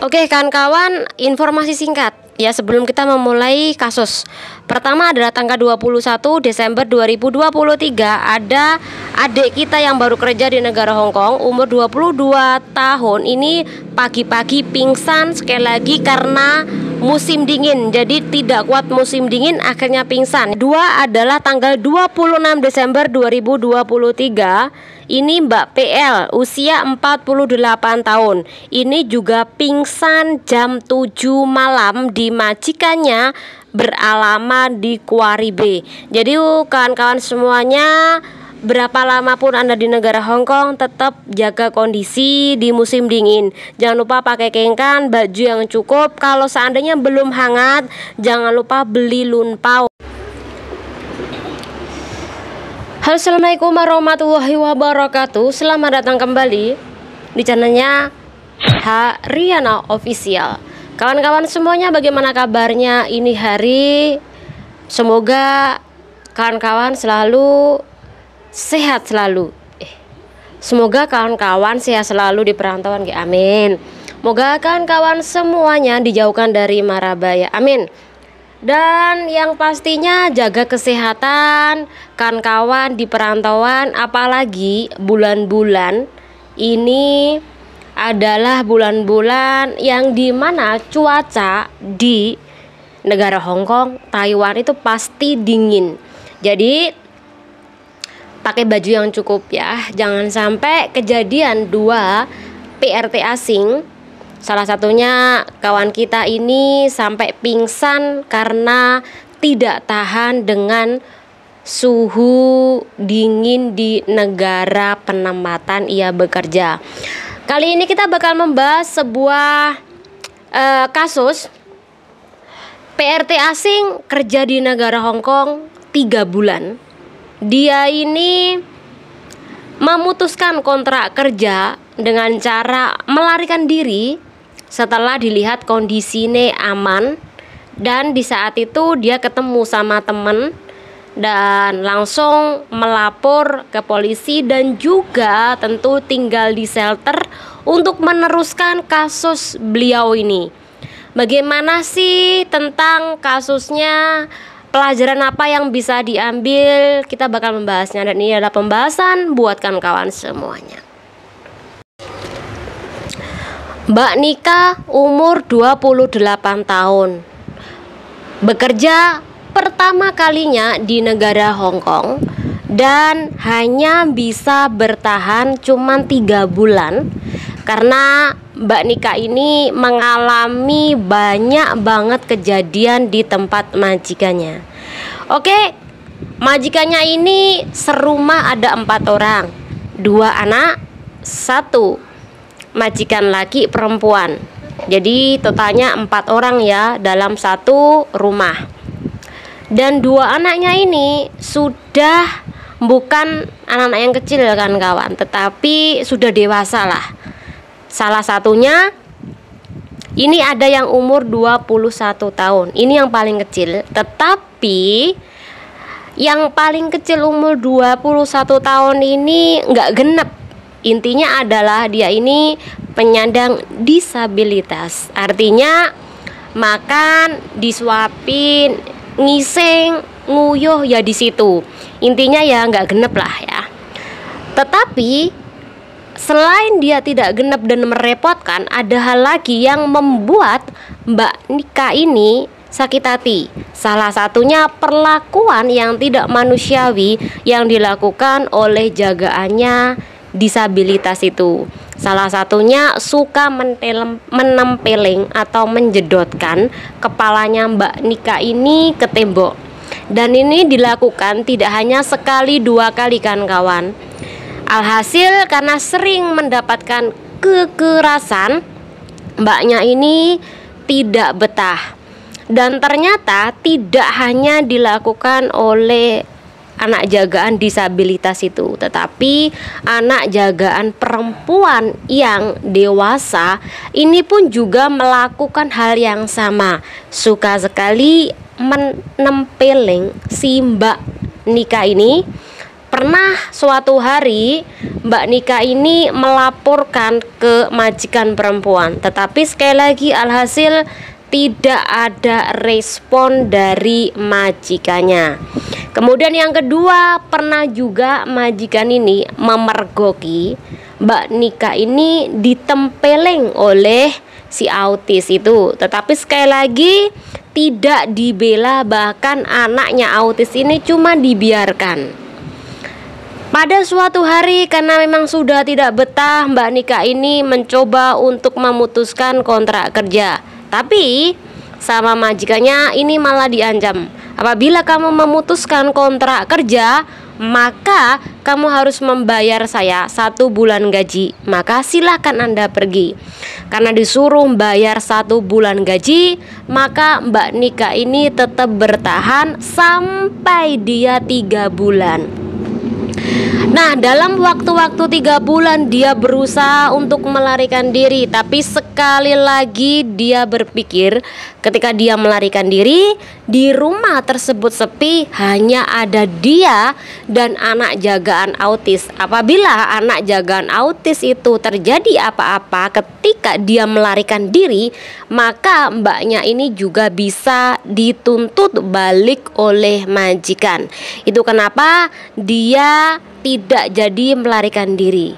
Oke kawan-kawan, informasi singkat ya sebelum kita memulai kasus. Pertama adalah tanggal 21 Desember 2023 ada adik kita yang baru kerja di negara Hong Kong, umur 22 tahun. Ini pagi-pagi pingsan sekali lagi karena musim dingin. Jadi tidak kuat musim dingin akhirnya pingsan. Dua adalah tanggal 26 Desember 2023. Ini Mbak PL usia 48 tahun. Ini juga pingsan jam 7 malam di majikannya beralamat di Quarry Bay. Jadi kawan-kawan semuanya, berapa lama pun Anda di negara Hong Kong, tetap jaga kondisi di musim dingin. Jangan lupa pakai kengkan, baju yang cukup. Kalau seandainya belum hangat, jangan lupa beli lunpau. Halo, assalamualaikum warahmatullahi wabarakatuh. Selamat datang kembali di channelnya Riana Official. Kawan-kawan semuanya, bagaimana kabarnya ini hari? Semoga kawan-kawan selalu sehat selalu. Semoga kawan-kawan sehat selalu di perantauan, amin. Moga kawan-kawan semuanya dijauhkan dari mara bahaya, amin. Dan yang pastinya jaga kesehatan kawan-kawan di perantauan, apalagi bulan-bulan ini adalah bulan-bulan yang dimana cuaca di negara Hong Kong, Taiwan itu pasti dingin. Jadi pakai baju yang cukup ya. Jangan sampai kejadian 2 PRT asing, salah satunya kawan kita ini sampai pingsan karena tidak tahan dengan suhu dingin di negara penempatan ia bekerja. Kali ini kita bakal membahas sebuah kasus PRT asing kerja di negara Hong Kong 3 bulan. Dia ini memutuskan kontrak kerja dengan cara melarikan diri setelah dilihat kondisinya aman. Dan di saat itu dia ketemu sama temen dan langsung melapor ke polisi dan juga tentu tinggal di shelter untuk meneruskan kasus beliau ini. Bagaimana sih tentang kasusnya, pelajaran apa yang bisa diambil, kita bakal membahasnya. Dan ini adalah pembahasan buat kawan-kawan semuanya. Mbak Nika umur 28 tahun, bekerja pertama kalinya di negara Hong Kong dan hanya bisa bertahan cuma 3 bulan karena Mbak Nika ini mengalami banyak banget kejadian di tempat majikannya. Oke, majikannya ini serumah ada 4 orang, 2 anak, 1 majikan laki perempuan. Jadi totalnya 4 orang ya dalam satu rumah. Dan 2 anaknya ini sudah bukan anak-anak yang kecil kan kawan, tetapi sudah dewasa lah. Salah satunya ini ada yang umur 21 tahun. Ini yang paling kecil, tetapi yang paling kecil umur 21 tahun ini nggak genep. Intinya adalah dia ini penyandang disabilitas. Artinya makan, disuapin, ngising, nguyuh ya di situ. Intinya ya nggak genep lah ya. Tetapi selain dia tidak genep dan merepotkan, ada hal lagi yang membuat Mbak Nika ini sakit hati. Salah satunya perlakuan yang tidak manusiawi yang dilakukan oleh jagaannya disabilitas itu. Salah satunya suka menempeling atau menjedotkan kepalanya Mbak Nika ini ke tembok. Dan ini dilakukan tidak hanya sekali 2 kali kan kawan. Alhasil karena sering mendapatkan kekerasan, mbaknya ini tidak betah. Dan ternyata tidak hanya dilakukan oleh anak jagaan disabilitas itu, tetapi anak jagaan perempuan yang dewasa ini pun juga melakukan hal yang sama. Suka sekali menempeling si Mbak Nika ini Pernah suatu hari Mbak Nika ini melaporkan ke majikan perempuan, tetapi sekali lagi alhasil tidak ada respon dari majikannya. Kemudian yang kedua, pernah juga majikan ini memergoki Mbak Nika ini ditempeleng oleh si autis itu, tetapi sekali lagi tidak dibela, bahkan anaknya autis ini cuma dibiarkan. Pada suatu hari karena memang sudah tidak betah, Mbak Nika ini mencoba untuk memutuskan kontrak kerja. Tapi sama majikannya ini malah diancam, apabila kamu memutuskan kontrak kerja, maka kamu harus membayar saya 1 bulan gaji. Maka silakan Anda pergi. Karena disuruh bayar 1 bulan gaji, maka Mbak Nika ini tetap bertahan sampai dia 3 bulan. Nah, dalam waktu-waktu 3 bulan dia berusaha untuk melarikan diri, tapi sekali lagi dia berpikir ketika dia melarikan diri, di rumah tersebut sepi, hanya ada dia dan anak jagaan autis. Apabila anak jagaan autis itu terjadi apa-apa ketika dia melarikan diri, maka mbaknya ini juga bisa dituntut balik oleh majikan. Itu kenapa dia tidak jadi melarikan diri.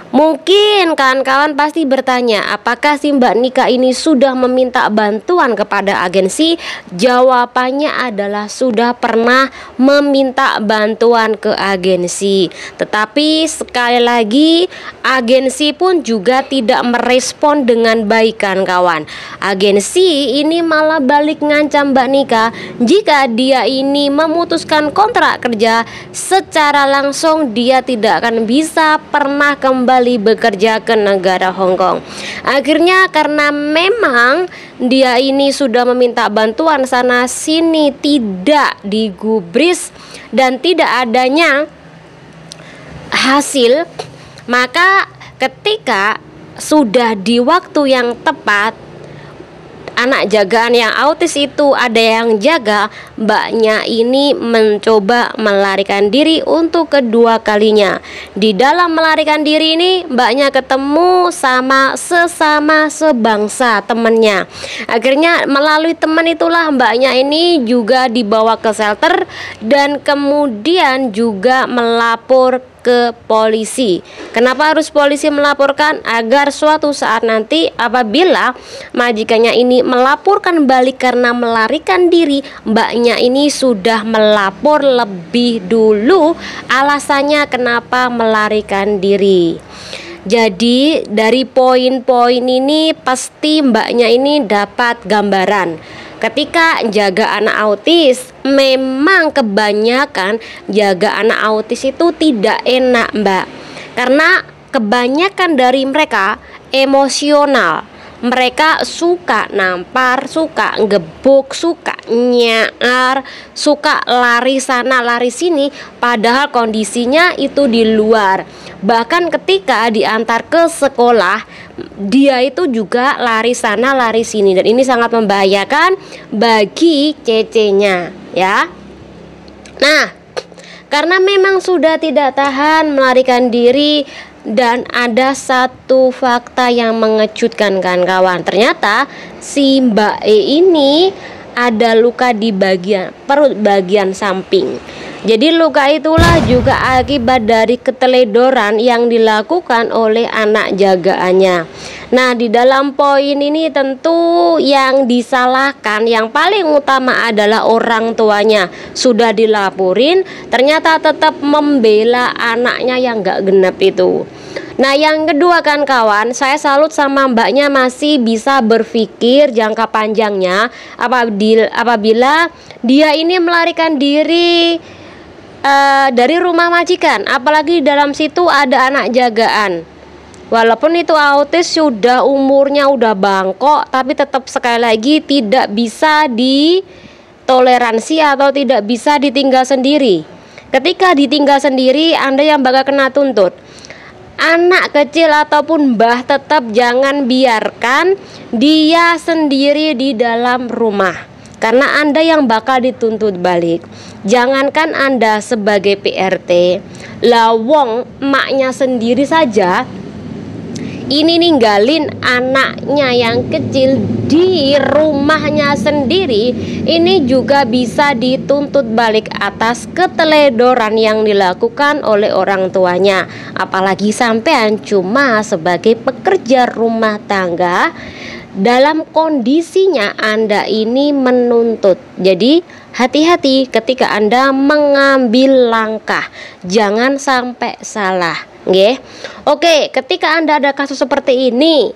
Mungkin kawan-kawan pasti bertanya, apakah si Mbak Nika ini sudah meminta bantuan kepada agensi? Jawabannya adalah sudah pernah meminta bantuan ke agensi. Tetapi sekali lagi, agensi pun juga tidak merespon dengan baik kawan. Agensi ini malah balik ngancam Mbak Nika jika dia ini memutuskan kontrak kerja secara langsung, dia tidak akan bisa pernah kembali bekerja ke negara Hong Kong. Akhirnya karena memang dia ini sudah meminta bantuan sana sini tidak digubris dan tidak adanya hasil, maka ketika sudah di waktu yang tepat, anak jagaan yang autis itu ada yang jaga, mbaknya ini mencoba melarikan diri untuk kedua kalinya. Di dalam melarikan diri ini, mbaknya ketemu sama sesama sebangsa temannya. Akhirnya melalui teman itulah mbaknya ini juga dibawa ke shelter dan kemudian juga melapor ke polisi. Kenapa harus polisi melaporkan? Agar suatu saat nanti apabila majikannya ini melaporkan balik karena melarikan diri, mbaknya ini sudah melapor lebih dulu alasannya kenapa melarikan diri. Jadi dari poin-poin ini pasti mbaknya ini dapat gambaran. Ketika jaga anak autis, memang kebanyakan jaga anak autis itu tidak enak, Mbak. Karena kebanyakan dari mereka emosional. Mereka suka nampar, suka gebuk, suka nyaar, suka lari sana lari sini, padahal kondisinya itu di luar. Bahkan ketika diantar ke sekolah, dia itu juga lari sana lari sini, dan ini sangat membahayakan bagi cecenya ya. Nah, karena memang sudah tidak tahan melarikan diri, dan ada satu fakta yang mengejutkan kawan-kawan. Ternyata si Mbak E ini ada luka di bagian perut bagian samping. Jadi luka itulah juga akibat dari keteledoran yang dilakukan oleh anak jagaannya. Nah, di dalam poin ini tentu yang disalahkan yang paling utama adalah orang tuanya. Sudah dilaporin, ternyata tetap membela anaknya yang gak genap itu. Nah, yang kedua kan kawan, saya salut sama mbaknya masih bisa berpikir jangka panjangnya apabila dia ini melarikan diri dari rumah majikan, apalagi dalam situ ada anak jagaan. Walaupun itu autis, sudah umurnya udah bangkok, tapi tetap sekali lagi tidak bisa ditoleransi atau tidak bisa ditinggal sendiri. Ketika ditinggal sendiri, Anda yang bakal kena tuntut. Anak kecil ataupun mbah tetap jangan biarkan dia sendiri di dalam rumah. karena Anda yang bakal dituntut balik. Jangankan Anda sebagai PRT, lawong emaknya sendiri saja ini ninggalin anaknya yang kecil di rumahnya sendiri, ini juga bisa dituntut balik atas keteledoran yang dilakukan oleh orang tuanya. Apalagi sampean cuma sebagai pekerja rumah tangga dalam kondisinya Anda ini menuntut. Jadi hati-hati ketika Anda mengambil langkah, jangan sampai salah. Nggih. Oke, ketika Anda ada kasus seperti ini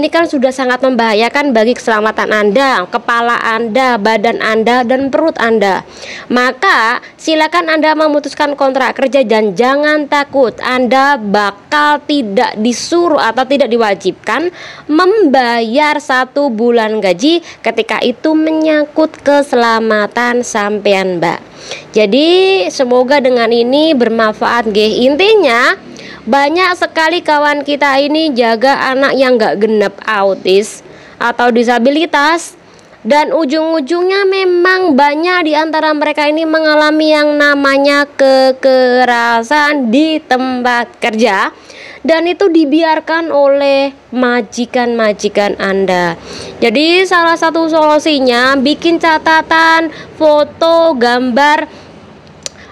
kan sudah sangat membahayakan bagi keselamatan Anda, kepala Anda, badan Anda, dan perut Anda. Maka silakan Anda memutuskan kontrak kerja dan jangan takut, Anda bakal tidak disuruh atau tidak diwajibkan membayar 1 bulan gaji ketika itu menyangkut keselamatan sampean, Mbak. Jadi semoga dengan ini bermanfaat, nggih. Intinya banyak sekali kawan kita ini jaga anak yang gak genep autis atau disabilitas, dan ujung-ujungnya memang banyak di antara mereka ini mengalami yang namanya kekerasan di tempat kerja, dan itu dibiarkan oleh majikan-majikan Anda. Jadi salah satu solusinya bikin catatan, foto, gambar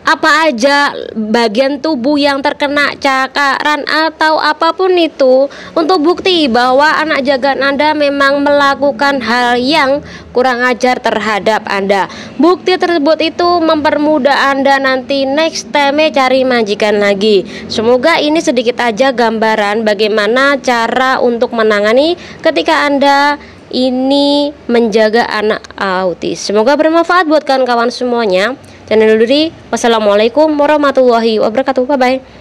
apa aja bagian tubuh yang terkena cakaran atau apapun itu, untuk bukti bahwa anak jagaan Anda memang melakukan hal yang kurang ajar terhadap Anda. Bukti tersebut itu mempermudah Anda nanti next time cari majikan lagi. Semoga ini sedikit aja gambaran bagaimana cara untuk menangani ketika Anda ini menjaga anak autis. Semoga bermanfaat buat kawan-kawan semuanya. Channel diri. Wassalamualaikum warahmatullahi wabarakatuh. Bye bye.